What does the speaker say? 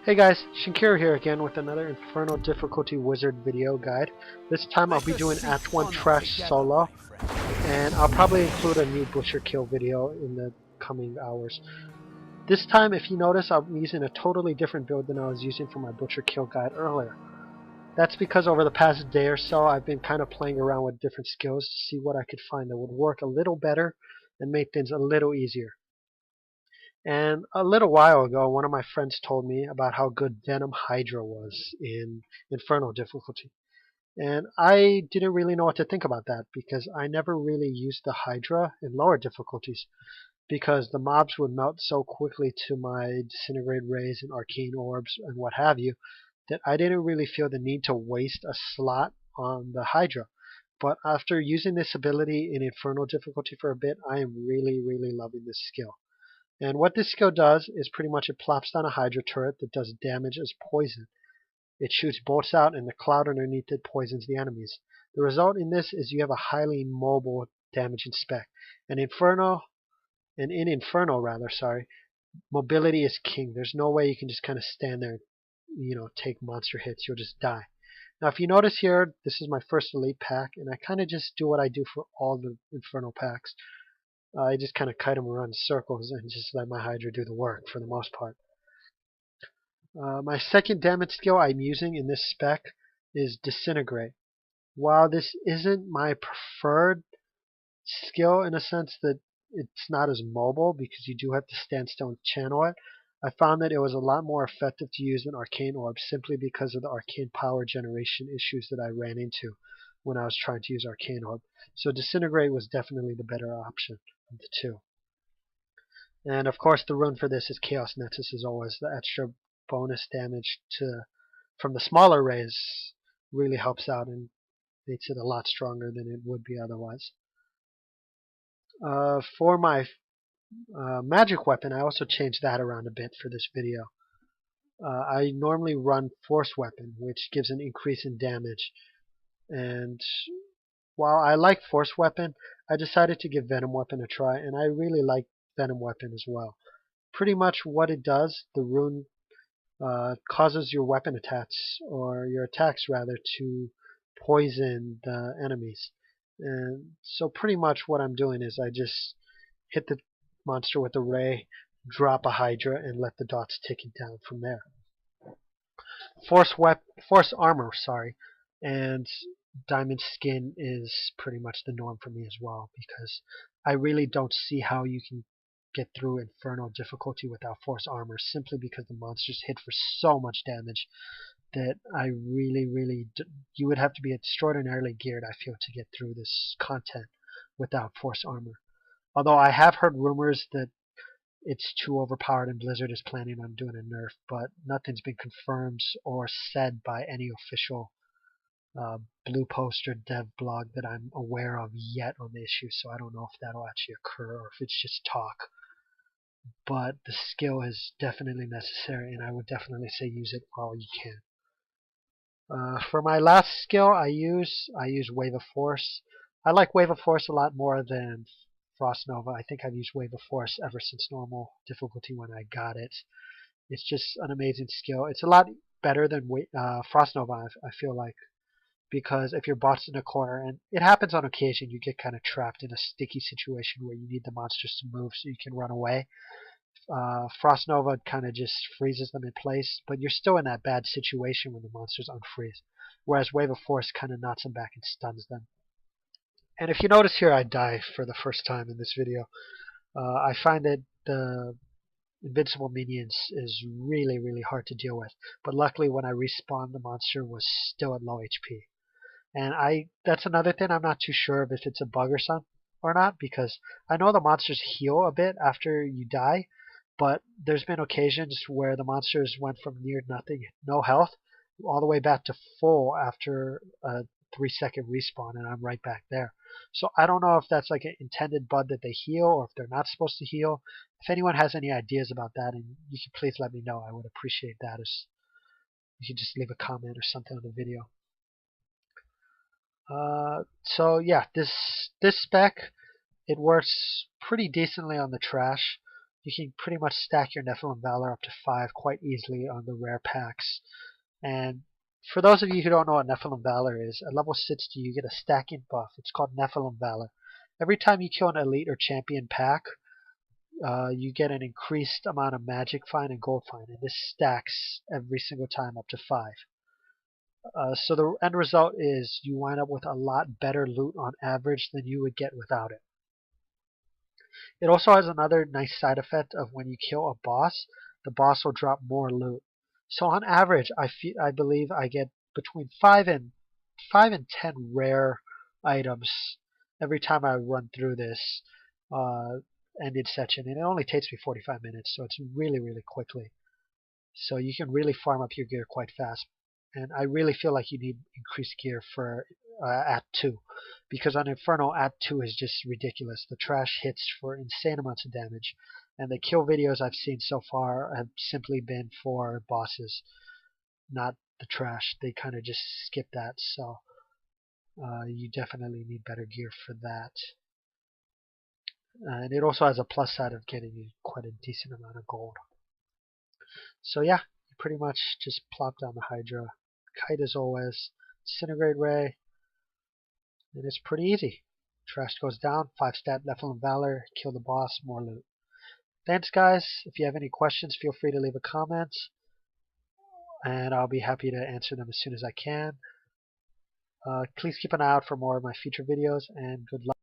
Hey guys, Shinkiro here again with another Inferno difficulty wizard video guide. This time I'll be doing Act 1 Trash solo, and I'll probably include a new butcher kill video in the coming hours. This time, if you notice, I'm using a totally different build than I was using for my butcher kill guide earlier. That's because over the past day or so I've been kind of playing around with different skills to see what I could find that would work a little better and make things a little easier. And a little while ago, one of my friends told me about how good Venom Hydra was in Inferno difficulty. And I didn't really know what to think about that because I never really used the Hydra in lower difficulties because the mobs would melt so quickly to my Disintegrate Rays and Arcane Orbs and what have you that I didn't really feel the need to waste a slot on the Hydra. But after using this ability in Inferno difficulty for a bit, I am really loving this skill. And what this skill does is pretty much it plops down a Hydra turret that does damage as poison. It shoots bolts out and the cloud underneath it poisons the enemies. The result in this is you have a highly mobile damaging spec. And in Inferno, mobility is king. There's no way you can just kind of stand there and take monster hits. You'll just die. Now if you notice here, this is my first elite pack, and I kind of just do what I do for all the Inferno packs. I just kind of kite them around in circles and just let my Hydra do the work for the most part. My second damage skill I'm using in this spec is Disintegrate. While this isn't my preferred skill in a sense that it's not as mobile because you do have to stand still and channel it, I found that it was a lot more effective to use than Arcane Orb simply because of the arcane power generation issues that I ran into when I was trying to use Arcane Orb. So Disintegrate was definitely the better option of the two. And of course the rune for this is Chaos Nexus as always. The extra bonus damage from the smaller rays really helps out and makes it a lot stronger than it would be otherwise. For my magic weapon, I also changed that around a bit for this video. I normally run Force Weapon, which gives an increase in damage. And while I like Force Weapon, I decided to give Venom Weapon a try, and I really like Venom Weapon as well. Pretty much what it does, the rune causes your weapon attacks, or your attacks rather, to poison the enemies. And so pretty much what I'm doing is I just hit the monster with a ray, drop a Hydra, and let the dots tick it down from there. Force armor, and diamond skin is pretty much the norm for me as well because I really don't see how you can get through Inferno difficulty without force armor simply because the monsters hit for so much damage that you would have to be extraordinarily geared, I feel, to get through this content without force armor. Although I have heard rumors that it's too overpowered and Blizzard is planning on doing a nerf, but nothing's been confirmed or said by any official blue poster dev blog that I'm aware of yet on the issue, so I don't know if that'll actually occur or if it's just talk. But the skill is definitely necessary, and I would definitely say use it while you can. For my last skill I use Wave of Force. I like Wave of Force a lot more than Frost Nova. I think I've used Wave of Force ever since normal difficulty when I got it. It's just an amazing skill. It's a lot better than Frost Nova, I feel like, because if you're boxed in a corner, and it happens on occasion, you get kind of trapped in a sticky situation where you need the monsters to move so you can run away. Frost Nova kind of just freezes them in place, but you're still in that bad situation when the monsters unfreeze. Whereas Wave of Force kind of knocks them back and stuns them. And if you notice here, I die for the first time in this video. I find that the invincible minions is really hard to deal with. But luckily when I respawned, the monster was still at low HP. And that's another thing I'm not too sure of if it's a bug or not, because I know the monsters heal a bit after you die, but there's been occasions where the monsters went from near nothing, no health, all the way back to full after a 3-second respawn, and I'm right back there. So I don't know if that's like an intended bug that they heal or if they're not supposed to heal. If anyone has any ideas about that, and you can please let me know, I would appreciate that. You could just leave a comment or something on the video. So yeah, this spec, it works pretty decently on the trash. you can pretty much stack your Nephalem Valor up to 5 quite easily on the rare packs. And for those of you who don't know what Nephalem Valor is, at level 60 you get a stacking buff. It's called Nephalem Valor. Every time you kill an elite or champion pack, you get an increased amount of magic fine and gold fine, and this stacks every single time up to 5. So the end result is you wind up with a lot better loot on average than you would get without it. It also has another nice side effect of when you kill a boss, the boss will drop more loot. So on average, I believe I get between 5 and 10 rare items every time I run through this ended section, and it only takes me 45 minutes, so it's really quickly. So you can really farm up your gear quite fast. And I really feel like you need increased gear for Act 2. Because on Inferno, Act 2 is just ridiculous. The trash hits for insane amounts of damage. And the kill videos I've seen so far have simply been for bosses, not the trash. They kind of just skip that. So you definitely need better gear for that. And it also has a plus side of getting you quite a decent amount of gold. So yeah, you pretty much just plop down the Hydra. Kite as always. Disintegrate Ray. And it's pretty easy. Trash goes down. 5-stat Nephalem Valor. Kill the boss. More loot. Thanks guys. If you have any questions, feel free to leave a comment. And I'll be happy to answer them as soon as I can. Please keep an eye out for more of my future videos. And good luck.